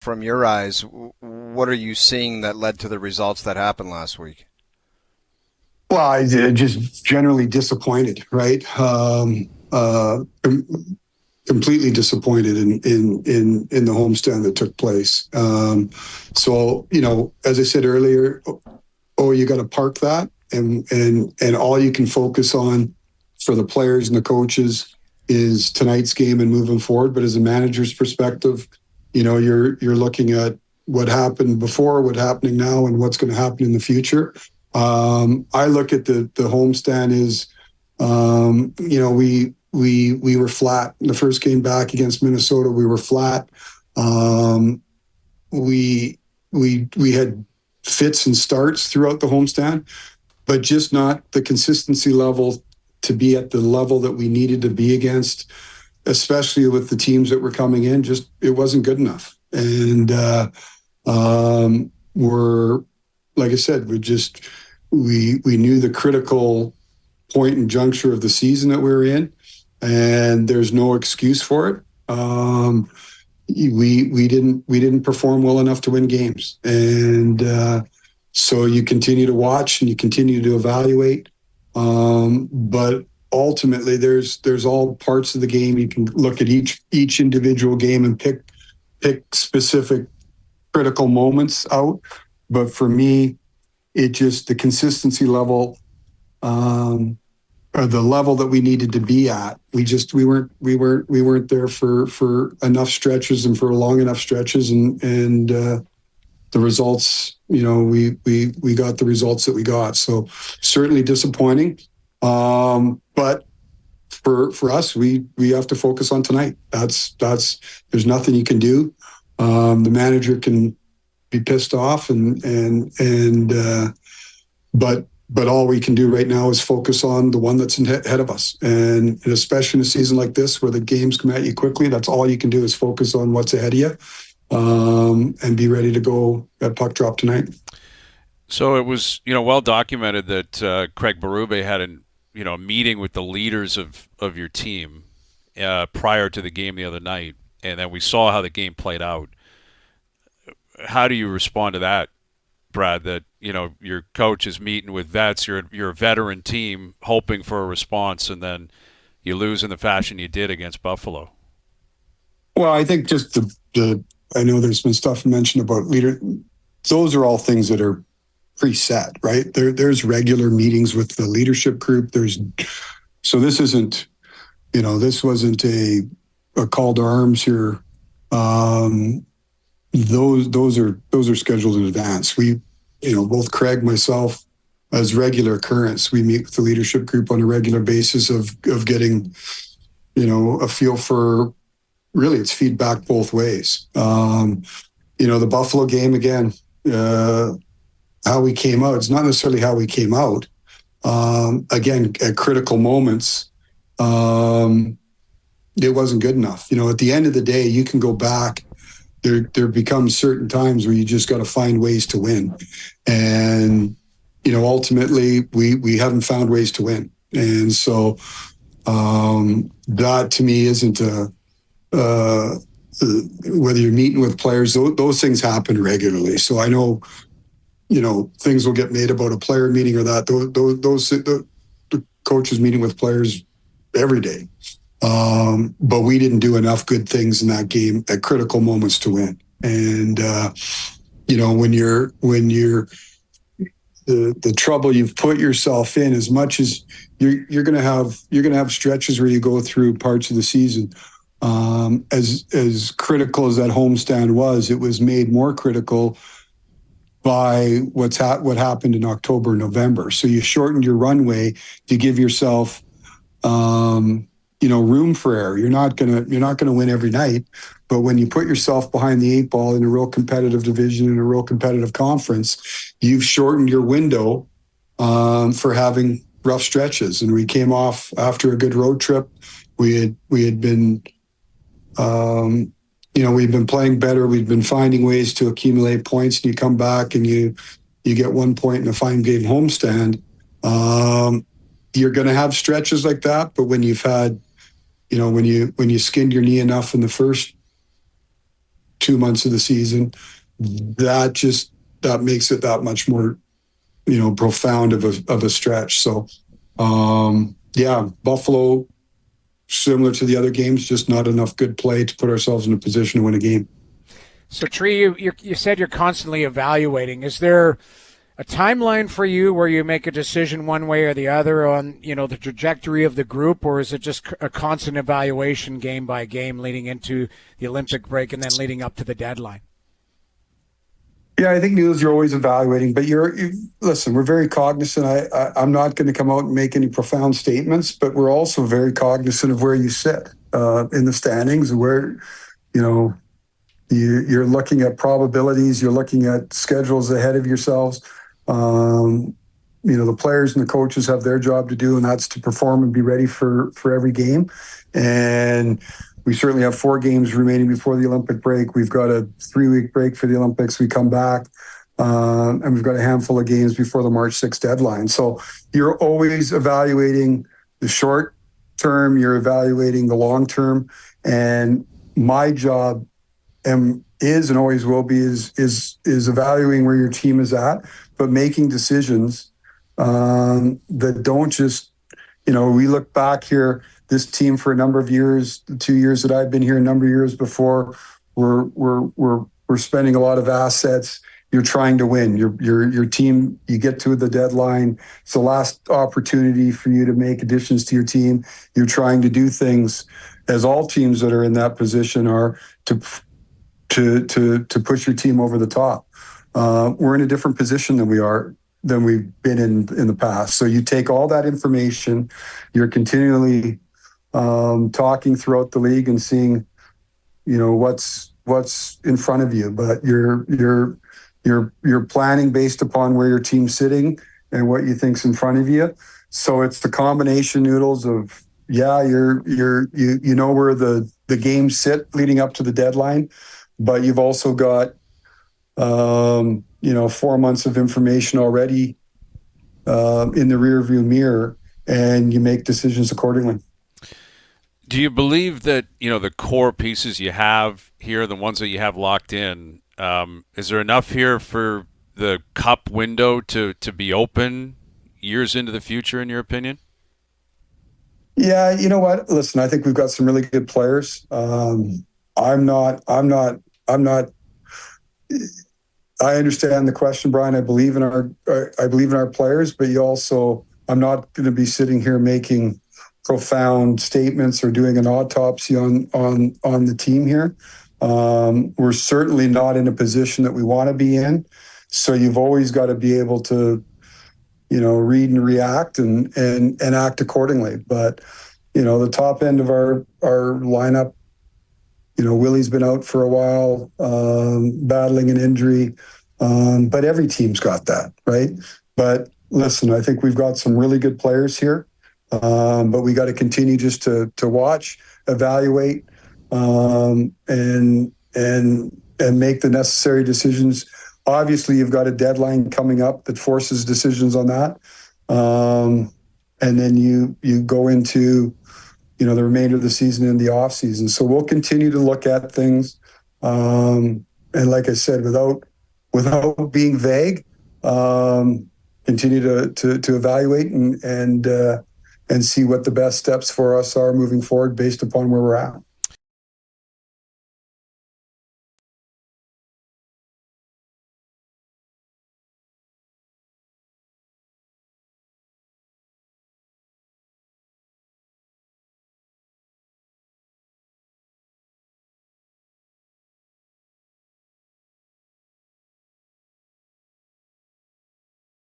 from your eyes, what are you seeing that led to the results that happened last week? Well, I just generally disappointed, right? Completely disappointed in the homestand that took place. So as I said earlier, you got to park that, and all you can focus on for the players and the coaches is tonight's game and moving forward. But as a manager's perspective, you're looking at what happened before, what's happening now, and what's going to happen in the future. I look at the homestand as we were flat in the first game back against Minnesota. We were flat. We had fits and starts throughout the homestand, but just not the consistency level to be at the level that we needed to be against, especially with the teams that were coming in. Just it wasn't good enough, and we're like I said, we knew the critical point and juncture of the season that we were in, and there's no excuse for it. We didn't perform well enough to win games, and so you continue to watch and you continue to evaluate. But ultimately, there's all parts of the game. You can look at each individual game and pick specific critical moments out. But for me, it just the consistency level, or the level that we needed to be at. We weren't there for enough stretches and for long enough stretches, and the results, we got the results that we got. So certainly disappointing. But for us, we have to focus on tonight. That's there's nothing you can do. The manager can be pissed off but all we can do right now is focus on the one that's ahead of us. And especially in a season like this where the games come at you quickly, that's all you can do is focus on what's ahead of you, and be ready to go at puck drop tonight. So it was, well documented that Craig Berube had a meeting with the leaders of your team prior to the game the other night, and then we saw how the game played out. How do you respond to that, Brad? That your coach is meeting with vets, you're a veteran team, hoping for a response, and then you lose in the fashion you did against Buffalo. Well, I think just I know there's been stuff mentioned about leader. Those are all things that are preset, right? There's regular meetings with the leadership group. So this isn't, this wasn't a call to arms here. Those are scheduled in advance. We, both Craig, myself, as regular occurrence, we meet with the leadership group on a regular basis of getting, a feel for really it's feedback both ways. The Buffalo game again, how we came out. It's not necessarily how we came out. Again, at critical moments, it wasn't good enough. At the end of the day, you can go back. There becomes certain times where you just got to find ways to win, and ultimately we haven't found ways to win, and so that to me isn't whether you're meeting with players. Those things happen regularly. So I know things will get made about a player meeting or that. The coaches meeting with players every day. But we didn't do enough good things in that game at critical moments to win. And when you're the trouble you've put yourself in, as much as you're gonna have stretches where you go through parts of the season. As critical as that homestand was, it was made more critical by what happened in October, November. So you shortened your runway to give yourself room for error. You're not gonna win every night, but when you put yourself behind the eight ball in a real competitive division, in a real competitive conference, you've shortened your window for having rough stretches. And we came off after a good road trip. We had been we've been playing better. We've been finding ways to accumulate points, and you come back and you get 1 point in a 5-game homestand. You're going to have stretches like that, but when you've had, when you skinned your knee enough in the first 2 months of the season, that makes it that much more, profound of a stretch. So, Buffalo, similar to the other games, just not enough good play to put ourselves in a position to win a game. So, Tree, you said you're constantly evaluating. Is there a timeline for you where you make a decision one way or the other on, the trajectory of the group, or is it just a constant evaluation game by game leading into the Olympic break and then leading up to the deadline? Yeah, I think, Niels, you're always evaluating, but listen, we're very cognizant. I'm not going to come out and make any profound statements, but we're also very cognizant of where you sit in the standings, where, you're looking at probabilities, you're looking at schedules ahead of yourselves. The players and the coaches have their job to do, and that's to perform and be ready for every game. And we certainly have 4 games remaining before the Olympic break. We've got a 3-week break for the Olympics. We come back, and we've got a handful of games before the March 6th deadline. So you're always evaluating the short term, you're evaluating the long term. And my job is and always will be is evaluating where your team is at, but making decisions that don't just, we look back here, this team for a number of years, the 2 years that I've been here, a number of years before, we're spending a lot of assets. You're trying to win. Your team, you get to the deadline. It's the last opportunity for you to make additions to your team. You're trying to do things, as all teams that are in that position are, to push your team over the top. We're in a different position than we've been in the past. So you take all that information, you're continually talking throughout the league and seeing, what's in front of you. But you're planning based upon where your team's sitting and what you think's in front of you. So it's the combination, Noodles, of where the games sit leading up to the deadline, but you've also got 4 months of information already in the rearview mirror, and you make decisions accordingly. Do you believe that, the core pieces you have here, the ones that you have locked in, is there enough here for the cup window to be open years into the future, in your opinion? Yeah, you know what? Listen, I think we've got some really good players. I'm not. I understand the question, Brian. I believe in our players, but I'm not going to be sitting here making profound statements or doing an autopsy on the team here. We're certainly not in a position that we want to be in. So you've always got to be able to, read and react and act accordingly. But, the top end of our lineup, Willie's been out for a while, battling an injury. But every team's got that, right? But listen, I think we've got some really good players here. But we got to continue just to watch, evaluate, and make the necessary decisions. Obviously, you've got a deadline coming up that forces decisions on that. And then you go into, the remainder of the season and the off season. So we'll continue to look at things. And like I said, without being vague, continue to evaluate and see what the best steps for us are moving forward based upon where we're at.